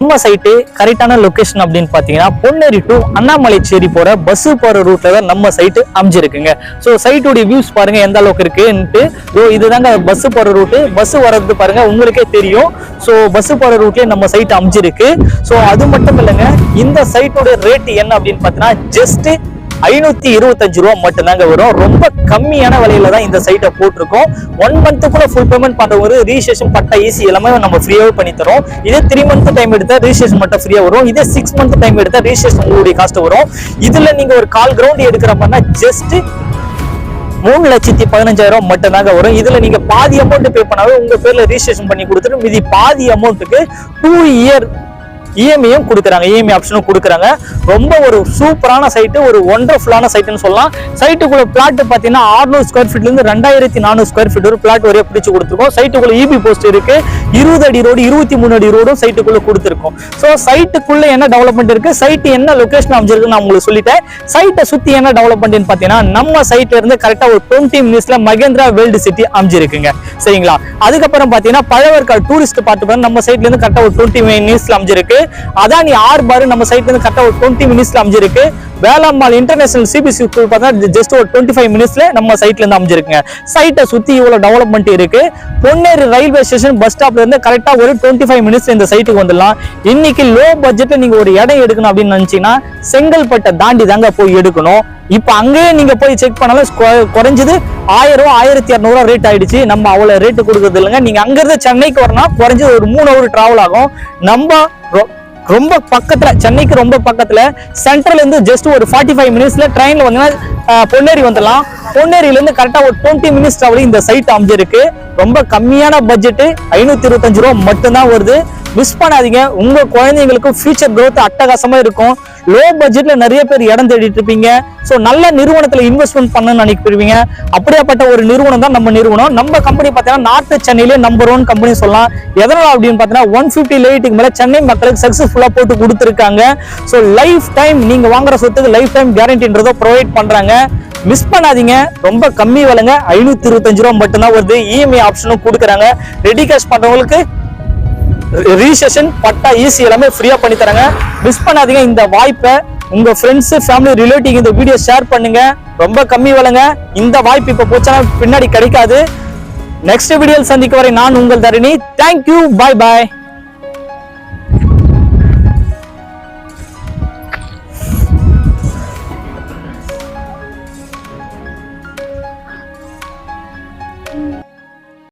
நம்ம சைட்டு கரெக்டான லொகேஷன் அப்படின்னு பாத்தீங்கன்னா பொன்னேரி டு அண்ணாமலைச்சேரி போற பஸ் போற ரூட்ல தான் நம்ம சைட்டு அமைஞ்சிருக்குங்க. ஸோ சைட்டுடைய வியூஸ் பாருங்க எந்த அளவுக்கு இருக்குன்ட்டு. இதுதாங்க பஸ் போற ரூட்டு. பஸ் வர்றது பாருங்க உங்களுக்கே தெரியும். ஸோ பஸ் போற ரூட்லயே நம்ம சைட் அமைஞ்சிருக்கு. ஸோ அது மட்டும் இல்லைங்க, இந்த சைட்டோட ரேட் என்ன அப்படின்னு பாத்தீங்கன்னா ஜஸ்ட் 525 ரூபா மட்டும்தாங்க வரும். ரொம்ப கம்மியான விலையில தான் இந்த சைட்டை போட்டிருக்கோம். 1 மந்த்துக்குள்ள ஃபுல் பேமெண்ட் பண்றவங்க ரிஜிஸ்ட்ரேஷன் பட்டா ஈஸி எல்லாமே நம்ம ஃப்ரீயாவே பண்ணி தரோம். இதே 3 மந்த் டைம் எடுத்தா ரிஜிஸ்ட்ரேஷன் மட்டும் ஃப்ரீயா வரும். இதே 6 மந்த் டைம் எடுத்தா ரிஜிஸ்ட்ரேஷன் உங்களுடைய காஸ்ட் வரும். இதுல நீங்க ஒரு கால் கிரவுண்ட் எடுக்கிற மாதிரினா ஜஸ்ட் 3,15,000 மட்டும் தாங்க வரும். இதுல நீங்க பாதி அமௌண்ட் பே பண்ணாவே உங்க பேர்ல ரிஜிஸ்ட்ரேஷன் பண்ணி கொடுத்துட்டு மீதி பாதி அமௌண்ட்டுக்கு 2 இயர் இஎம்ஐயும் கொடுக்குறாங்க, இஎம்ஐ ஆப்ஷனும் கொடுக்குறாங்க. ரொம்ப ஒரு சூப்பரான சைட்டு, ஒரு ஒண்டர்ஃபுல்லான சைட்டுன்னு சொல்லலாம். சைட்டுக்குள்ள பிளாட் பார்த்தீங்கன்னா 600 ஸ்கொயர் ஃபீட்ல இருந்து 2400 ஸ்கொயர் ஃபீட் ஒரு பிளாட் வரைய பிடிச்சு கொடுத்துருக்கோம். சைட்டுக்குள்ள இபி போஸ்ட் இருக்கு, 20 அடி ரோடு 23 அடி ரோடும் சைட்டுக்குள்ள கொடுத்துருக்கோம். ஸோ சைட்டுக்குள்ள என்ன டெவலப்மெண்ட் இருக்கு, சைட்டு என்ன லொகேஷன் அமைஞ்சிருக்கு நான் உங்களுக்கு சொல்லிட்டேன். சைட்டை சுத்தி என்ன டெவலப்மெண்ட் பார்த்தீங்கன்னா நம்ம சைட்ல இருந்து கரெக்டா ஒரு 20 மினிட்ஸ்ல மகேந்திரா வேர்ல்டு சிட்டி அமைஞ்சிருக்குங்க. சரிங்களா? அதுக்கப்புறம் பார்த்தீங்கன்னா பழவர்காடு டூரிஸ்ட் பார்த்து நம்ம சைட்ல இருந்து கரெக்டா ஒரு 20 மினிட்ஸ்ல அமைஞ்சிருக்கு. அதானி ஆர்பார் நம்ம சைட்ல இருந்து கரெக்டா ஒரு 20 மினிட்ஸ்ல அமைஞ்சிருக்கு. வேலம்மாள் இன்டர்நேஷனல் சிபிசி ஸ்கூல் பார்த்தா ஜஸ்ட் ஒரு 25 மினிட்ஸ்ல நம்ம சைட்ல இருந்து அமைஞ்சிருக்குங்க. சைட்டை சுத்தி இவ்வளவு டெவலப்மெண்ட் இருக்கு. பொன்னேரி ரயில்வே ஸ்டேஷன் பஸ் ஸ்டாப்ல இருந்து கரெக்டா ஒரு 25 மினிட்ஸ் இந்த சைட்டுக்கு வந்துடலாம். இன்னைக்கு லோ பட்ஜெட்ல நீங்க ஒரு இடம் எடுக்கணும் அப்படின்னு நினைச்சீங்கன்னா செங்கல்பட்டை தாண்டி தாங்க போய் எடுக்கணும். இப்ப அங்கேயே நீங்க போய் செக் பண்ணாலும் குறைஞ்சது 1000 1200 ரேட் ஆயிடுச்சு. நம்ம அவ்வளவு ரேட்டு கொடுக்கறது இல்லைங்க. நீங்க அங்க இருந்து சென்னைக்கு வரணும் குறைஞ்சது ஒரு 3 ஹவர் டிராவல் ஆகும். நம்ம ரொம்ப பக்கத்துல, சென்னைக்கு ரொம்ப பக்கத்துல, சென்ட்ரல் இருந்து ஜஸ்ட் ஒரு 45 மினிட்ஸ்ல ட்ரெயின்ல வந்தீங்கன்னா பொன்னேரி வந்துடலாம். பொன்னேரியில இருந்து கரெக்டா ஒரு 20 மினிட்ஸ் டிராவல் இந்த சைட் அமைஞ்சிருக்கு. ரொம்ப கம்மியான பட்ஜெட் 525 ரூபா மட்டும்தான் வருது. மிஸ் பண்ணாதீங்க. உங்க குழந்தைங்களுக்கு ஃபியூச்சர் growth அட்டகாசமா இருக்கும். லோ பட்ஜெட்ல நிறைய பேர் இடம் தேடிட்டு இருப்பீங்க. ஸோ நல்ல நிறுவனத்துல இன்வெஸ்ட்மெண்ட் பண்ணணும்னு நினைக்கிறீங்க. அப்படியாப்பட்ட ஒரு நிறுவனம் தான் நம்ம நிறுவனம். நம்ம கம்பெனி பார்த்தீங்கன்னா நார்த் சென்னையிலே நம்பர் 1 கம்பெனி சொல்லலாம். எதனால அப்படின்னு பார்த்தீங்கன்னா 150 லைட்டுக்கு மேல சென்னை மக்களுக்கு சக்சஸ்ஃபுல்லா போட்டு கொடுத்துருக்காங்க. ஸோ லைஃப் டைம் நீங்க வாங்குற சொத்துக்கு லைஃப் டைம் கேரண்டின்றதோ ப்ரொவைட் பண்றாங்க. மிஸ் பண்ணாதீங்க. ரொம்ப கம்மி விலைங்க, 525 ரூபா மட்டும்தான் வருது. இஎம்ஐ ஆப்ஷனும் கொடுக்குறாங்க. ரெடி கேஷ் பண்றவங்களுக்கு ரிஜிஸ்ட்ரேஷன் பட்டா ஈஸி எல்லாமே ஃப்ரீயா பண்ணி தராங்க. மிஸ் பண்ணாதீங்க இந்த வாய்ப்பை. உங்க ஃப்ரெண்ட்ஸ், ஃபேமிலி, ரிலேட்டிவ் இந்த வீடியோ ஷேர் பண்ணுங்க. ரொம்ப கம்மி விலைங்க. இந்த வாய்ப்பு இப்ப போச்சுன்னா பின்னாடி கிடைக்காது. நெக்ஸ்ட் வீடியோவில் சந்திக்க வரை நான் உங்கள் தரணி. தேங்க்யூ, பாய் பாய்.